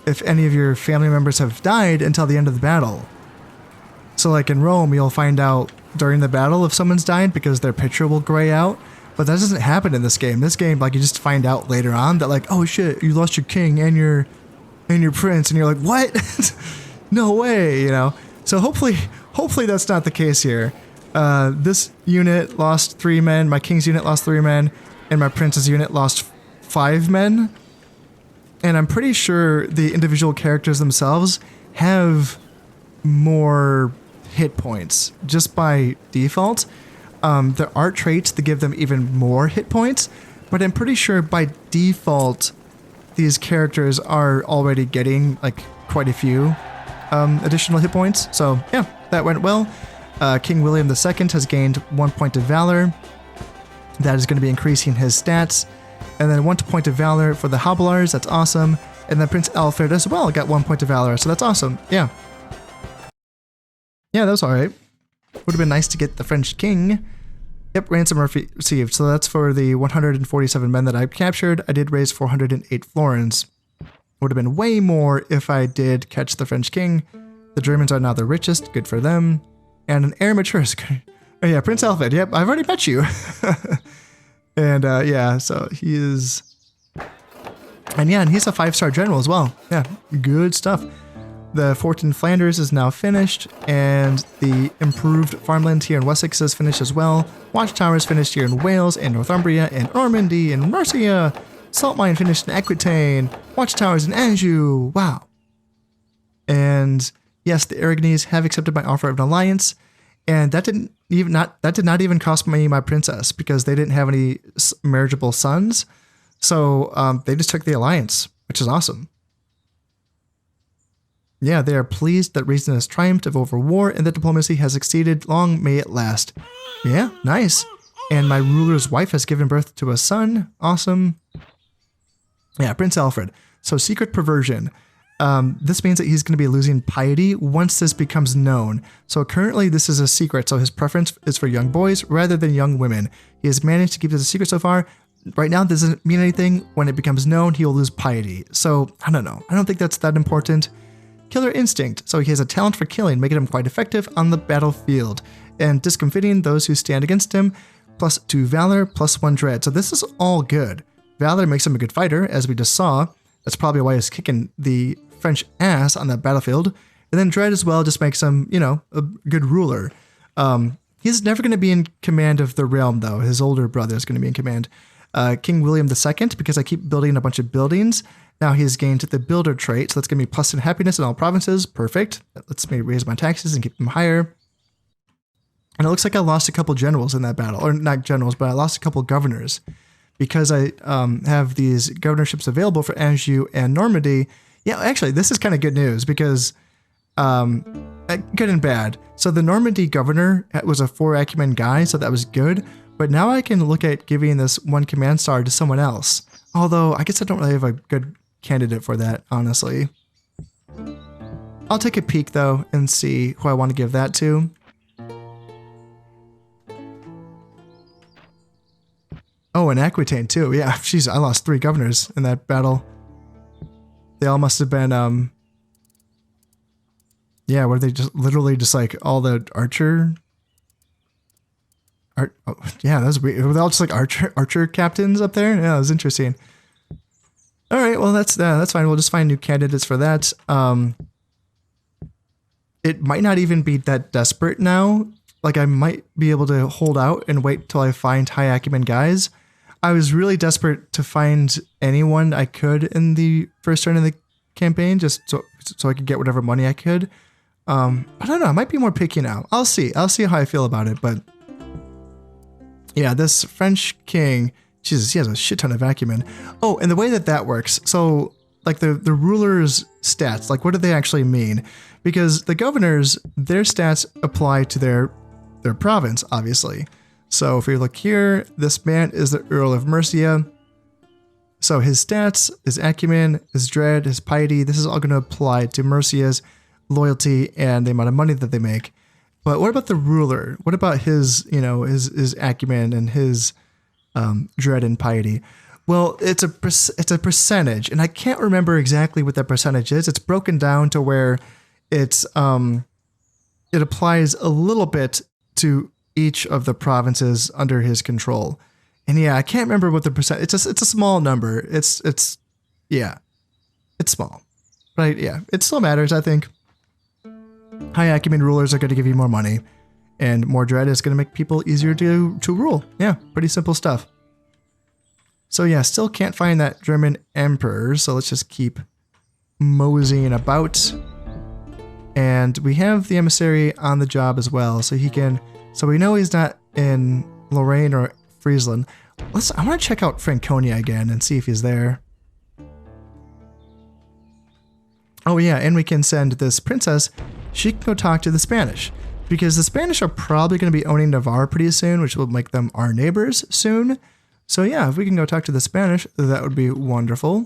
if any of your family members have died until the end of the battle. So like in Rome, you'll find out during the battle if someone's died because their picture will gray out. But that doesn't happen in this game. This game, like, you just find out later on that like, oh shit, you lost your king and your prince, and you're like, what? No way, you know? So hopefully that's not the case here. This unit lost 3 men, my king's unit lost 3 men, and my prince's unit lost 5 men. And I'm pretty sure the individual characters themselves have more hit points just by default. There are traits that give them even more hit points, but I'm pretty sure by default these characters are already getting like quite a few additional hit points. So yeah, that went well. King William II has gained 1 point of valor. That is going to be increasing his stats. And then 1 point of valor for the hobblars. That's awesome. And then Prince Alfred as well got 1 point of valor. So that's awesome. Yeah. Yeah, that was alright. Would have been nice to get the French king. Yep, ransom received. So that's for the 147 men that I captured. I did raise 408 florins. Would have been way more if I did catch the French king. The Germans are now the richest. Good for them. And an heir matures. Oh yeah, Prince Alfred. Yep, I've already met you. And yeah, so he is... And yeah, and he's a 5-star general as well. Yeah, good stuff. The fort in Flanders is now finished, and the improved farmland here in Wessex is finished as well. Watchtowers finished here in Wales and Northumbria and Normandy and Mercia. Salt mine finished in Aquitaine. Watchtowers in Anjou. Wow. And yes, the Aragonese have accepted my offer of an alliance, and that did not even cost me my princess because they didn't have any marriageable sons. So they just took the alliance, which is awesome. Yeah, they are pleased that reason has triumphed over war and that diplomacy has succeeded. Long may it last. Yeah, nice. And my ruler's wife has given birth to a son. Awesome. Yeah, Prince Alfred. So secret perversion. This means that he's going to be losing piety once this becomes known. So currently this is a secret, so his preference is for young boys rather than young women. He has managed to keep this a secret so far. Right now, this doesn't mean anything. When it becomes known, he will lose piety. So, I don't know. I don't think that's that important. Killer instinct. So he has a talent for killing, making him quite effective on the battlefield. And discomfiting those who stand against him. +2 valor, +1 dread. So this is all good. Valor makes him a good fighter, as we just saw. That's probably why he's kicking the French ass on that battlefield. And then dread as well just makes him, you know, a good ruler. He's never going to be in command of the realm, though. His older brother is going to be in command. King William II, because I keep building a bunch of buildings. Now he's gained the builder trait, so that's going to be plus in happiness in all provinces. Perfect. That lets me raise my taxes and keep them higher. And it looks like I lost a couple generals in that battle, or not generals, but I lost a couple governors because I have these governorships available for Anjou and Normandy. Yeah, actually, this is kind of good news because good and bad. So the Normandy governor was a 4 acumen guy, so that was good. But now I can look at giving this 1 command star to someone else. Although I guess I don't really have a good candidate for that, honestly. I'll take a peek though and see who I want to give that to. Oh, and Aquitaine too. Yeah, jeez, I lost 3 governors in that battle. They all must have been, yeah, were they just literally just like all the archer? Oh, yeah, that was weird. Were they all just like archer captains up there? Yeah, that was interesting. All right, well, that's fine. We'll just find new candidates for that. It might not even be that desperate now. Like, I might be able to hold out and wait till I find high acumen guys. I was really desperate to find anyone I could in the first turn of the campaign, just so I could get whatever money I could. I don't know. I might be more picky now. I'll see. I'll see how I feel about it. But yeah, this French king, Jesus, he has a shit ton of acumen. Oh, and the way that works. So like the ruler's stats, like what do they actually mean? Because the governors, their stats apply to their province, obviously. So if we look here, this man is the Earl of Mercia. So his stats, his acumen, his dread, his piety, this is all going to apply to Mercia's loyalty and the amount of money that they make. But what about the ruler? What about his, his acumen and his dread and piety? Well, it's a percentage, and I can't remember exactly what that percentage is. It's broken down to where it applies a little bit to each of the provinces under his control. And yeah, I can't remember what the percent. It's a small number. It's small, right? Yeah, it still matters. I think high acumen rulers are going to give you more money, and more dread is going to make people easier to rule. Yeah, pretty simple stuff. So yeah, still can't find that German emperor. So let's just keep moseying about. And we have the emissary on the job as well, so he can. So we know he's not in Lorraine or Friesland. I want to check out Franconia again and see if he's there. Oh yeah, and we can send this princess. She can go talk to the Spanish, because the Spanish are probably going to be owning Navarre pretty soon, which will make them our neighbors soon. So yeah, if we can go talk to the Spanish, that would be wonderful.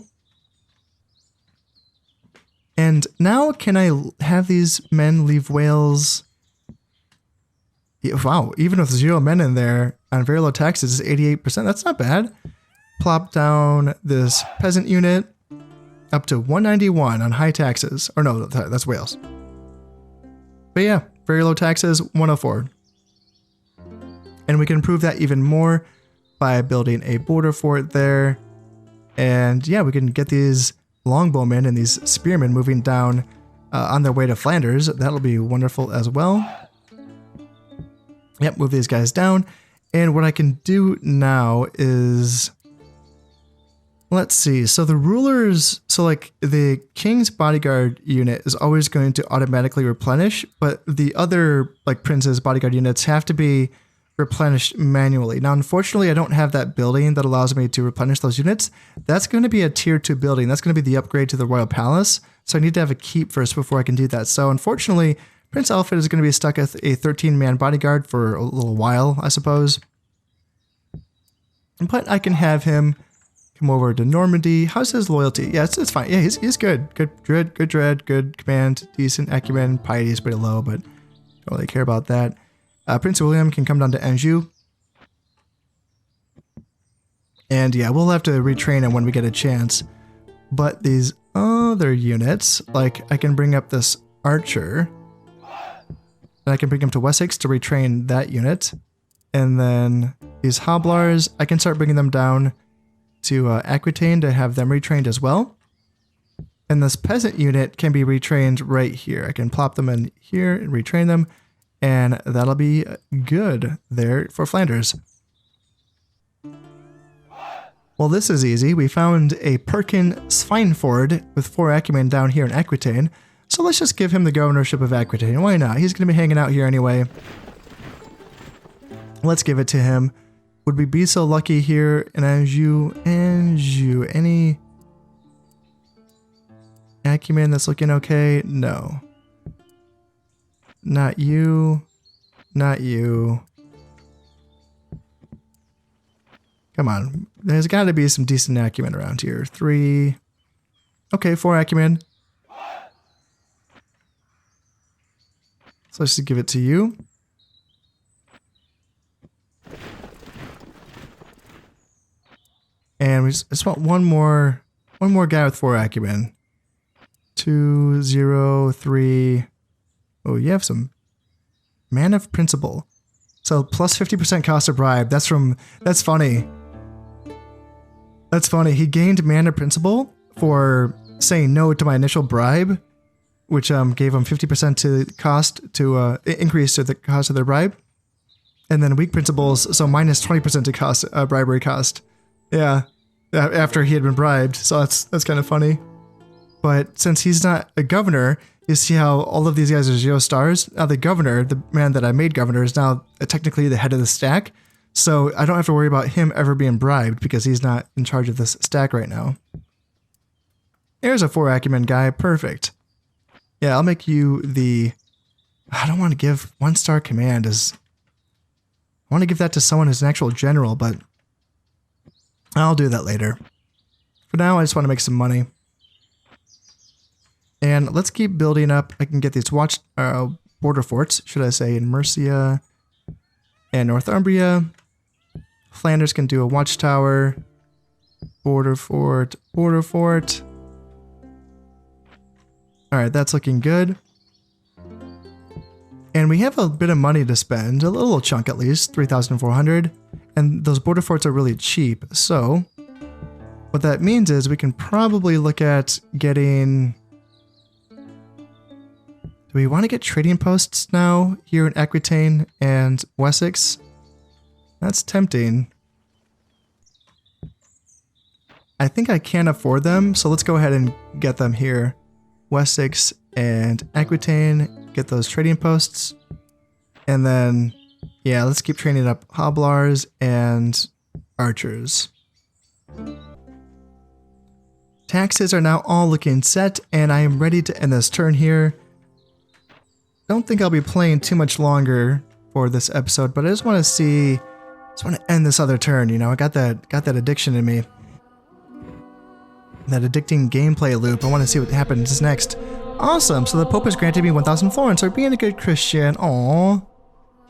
And now can I have these men leave Wales? Wow, even with 0 men in there on very low taxes, is 88%. That's not bad. Plop down this peasant unit up to 191 on high taxes. Or no, that's Wales. But yeah, very low taxes, 104. And we can improve that even more by building a border fort there. And yeah, we can get these longbowmen and these spearmen moving down on their way to Flanders. That'll be wonderful as well. Yep, move these guys down. And what I can do now is, let's see. So the rulers, so like the king's bodyguard unit is always going to automatically replenish, but the other like prince's bodyguard units have to be replenished manually. Now, unfortunately, I don't have that building that allows me to replenish those units. That's going to be a tier 2 building. That's going to be the upgrade to the royal palace. So I need to have a keep first before I can do that. So unfortunately, Prince Alfred is going to be stuck with a 13-man bodyguard for a little while, I suppose. But I can have him come over to Normandy. How's his loyalty? Yeah, it's fine. Yeah, he's good. Good dread, good command, decent acumen. Piety is pretty low, but don't really care about that. Prince William can come down to Anjou. And yeah, we'll have to retrain him when we get a chance. But these other units, like I can bring up this archer. And I can bring him to Wessex to retrain that unit. And then these hobblars, I can start bringing them down to Aquitaine to have them retrained as well. And this peasant unit can be retrained right here. I can plop them in here and retrain them. And that'll be good there for Flanders. Well, this is easy. We found a Perkin Sveinford with 4 acumen down here in Aquitaine. So let's just give him the governorship of Aquitaine. Why not? He's going to be hanging out here anyway. Let's give it to him. Would we be so lucky here in Anjou? Any acumen that's looking okay? No. Not you. Not you. Come on. There's got to be some decent acumen around here. 3. Okay, 4 acumen. So let's just give it to you. And we just want one more guy with 4 acumen. 2, 0, 3. Oh, you have some man of principle. So plus 50% cost of bribe. That's funny. That's funny. He gained man of principle for saying no to my initial bribe, which gave him 50% to cost to increase to the cost of their bribe, and then weak principles, so minus 20% to cost bribery cost. Yeah, after he had been bribed. So that's kind of funny. But since he's not a governor, you see how all of these guys are 0 stars. Now the governor, the man that I made governor, is now technically the head of the stack. So I don't have to worry about him ever being bribed because he's not in charge of this stack right now. There's a 4 acumen guy. Perfect. Yeah, I'll make you the... I don't want to give 1-star command as... I want to give that to someone who's an actual general, but I'll do that later. For now, I just want to make some money. And let's keep building up. I can get these border forts, should I say, in Mercia and Northumbria. Flanders can do a watchtower. Border fort, border fort. Alright, that's looking good. And we have a bit of money to spend, a little chunk at least, 3,400. And those border forts are really cheap. So, what that means is we can probably look at getting... Do we want to get trading posts now here in Aquitaine and Wessex? That's tempting. I think I can afford them, so let's go ahead and get them here. Wessex and Aquitaine, get those trading posts. And then, yeah, let's keep training up Hoblars and Archers. Taxes are now all looking set, and I am ready to end this turn here. Don't think I'll be playing too much longer for this episode, but I just want to see, just want to end this other turn, you know, I got that addiction in me. That addicting gameplay loop. I want to see what happens next. Awesome, so the Pope has granted me 1,000 florins for being a good Christian. Aww,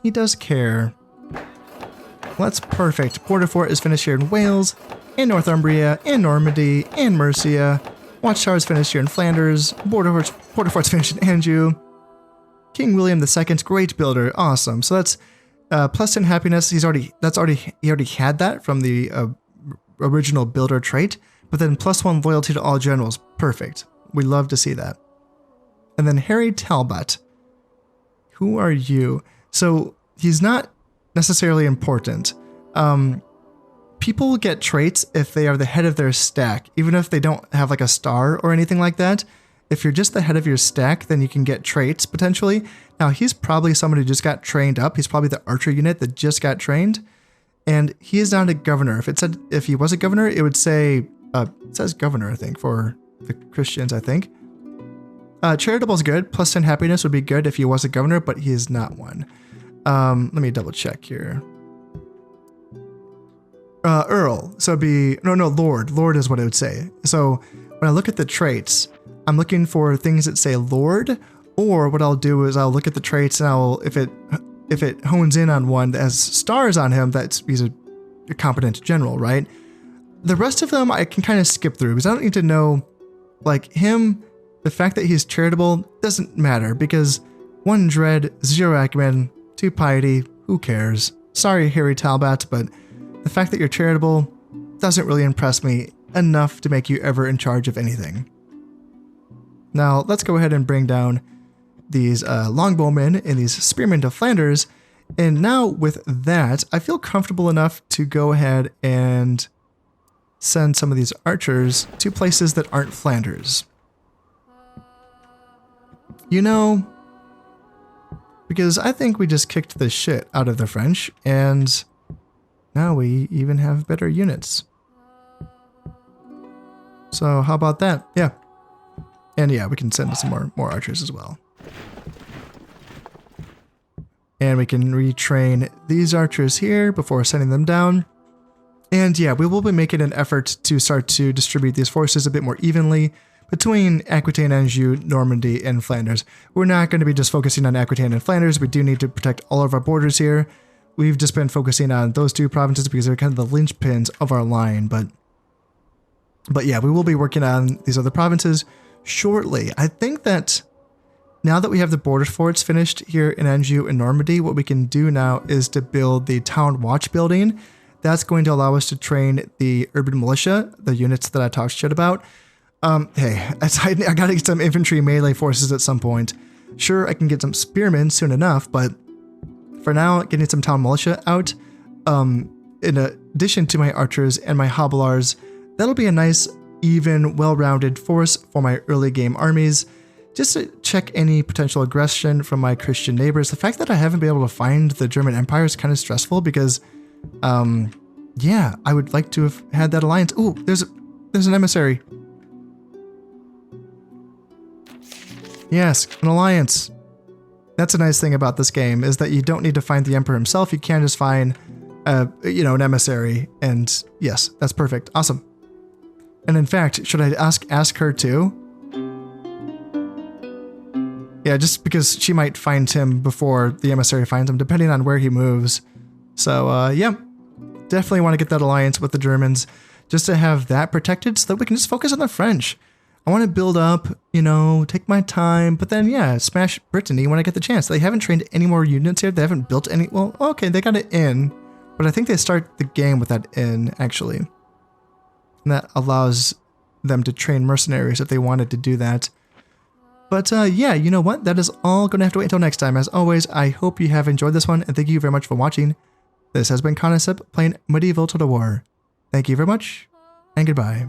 he does care. Well, that's perfect. Border fort is finished here in Wales, in Northumbria, in Normandy, in Mercia. Watchtower is finished here in Flanders. Border fort's finished in Anjou. King William II's great builder. Awesome. So that's plus 10 happiness. He already had that from the original builder trait, but then plus 1 loyalty to all generals. Perfect. We love to see that. And then Harry Talbot. Who are you? So he's not necessarily important. People get traits if they are the head of their stack, even if they don't have like a star or anything like that. If you're just the head of your stack, then you can get traits, potentially. Now, he's probably someone who just got trained up. He's probably the archer unit that just got trained. And he is not a governor. If he was a governor, it would say, it says governor, I think, for the Christians, I think. Charitable is good. Plus 10 happiness would be good if he was a governor, but he is not one. Let me double check here. Earl. So it'd be, no, Lord. Lord is what it would say. So when I look at the traits, I'm looking for things that say Lord, or what I'll do is I'll look at the traits and I'll, if it hones in on one that has stars on him, he's a competent general, right? The rest of them I can kind of skip through because I don't need to know, like him, the fact that he's charitable doesn't matter because 1 dread, 0 acumen, 2 piety, who cares? Sorry, Harry Talbot, but the fact that you're charitable doesn't really impress me enough to make you ever in charge of anything. Now, let's go ahead and bring down these longbowmen and these spearmen to Flanders. And now with that, I feel comfortable enough to go ahead and send some of these archers to places that aren't Flanders. You know, because I think we just kicked the shit out of the French, and now we even have better units. So how about that? Yeah. And yeah, we can send some more archers as well. And we can retrain these archers here before sending them down. And yeah, we will be making an effort to start to distribute these forces a bit more evenly between Aquitaine, Anjou, Normandy, and Flanders. We're not going to be just focusing on Aquitaine and Flanders. We do need to protect all of our borders here. We've just been focusing on those two provinces because they're kind of the linchpins of our line. But yeah, we will be working on these other provinces shortly. I think that now that we have the border forts finished here in Anjou and Normandy, what we can do now is to build the town watch building. That's going to allow us to train the urban militia, the units that I talked shit about. Hey, I gotta get some infantry melee forces at some point. Sure, I can get some spearmen soon enough, but for now, getting some town militia out, in addition to my archers and my hobilars, that'll be a nice, even, well-rounded force for my early game armies, just to check any potential aggression from my Christian neighbors. The fact that I haven't been able to find the German Empire is kind of stressful because, yeah, I would like to have had that alliance. Ooh, there's an emissary. Yes, an alliance. That's a nice thing about this game, is that you don't need to find the Emperor himself. You can just find, you know, an emissary. And yes, that's perfect. Awesome. And in fact, should I ask her too? Yeah, just because she might find him before the emissary finds him, depending on where he moves. So, yeah, definitely want to get that alliance with the Germans just to have that protected so that we can just focus on the French. I want to build up, you know, take my time, but then, yeah, smash Brittany when I get the chance. They haven't trained any more units here. They haven't built any. Well, okay, they got an inn, but I think they start the game with that inn, actually. And that allows them to train mercenaries if they wanted to do that. But yeah, you know what? That is all going to have to wait until next time. As always, I hope you have enjoyed this one, and thank you very much for watching. This has been Conasip playing Medieval Total War. Thank you very much, and goodbye.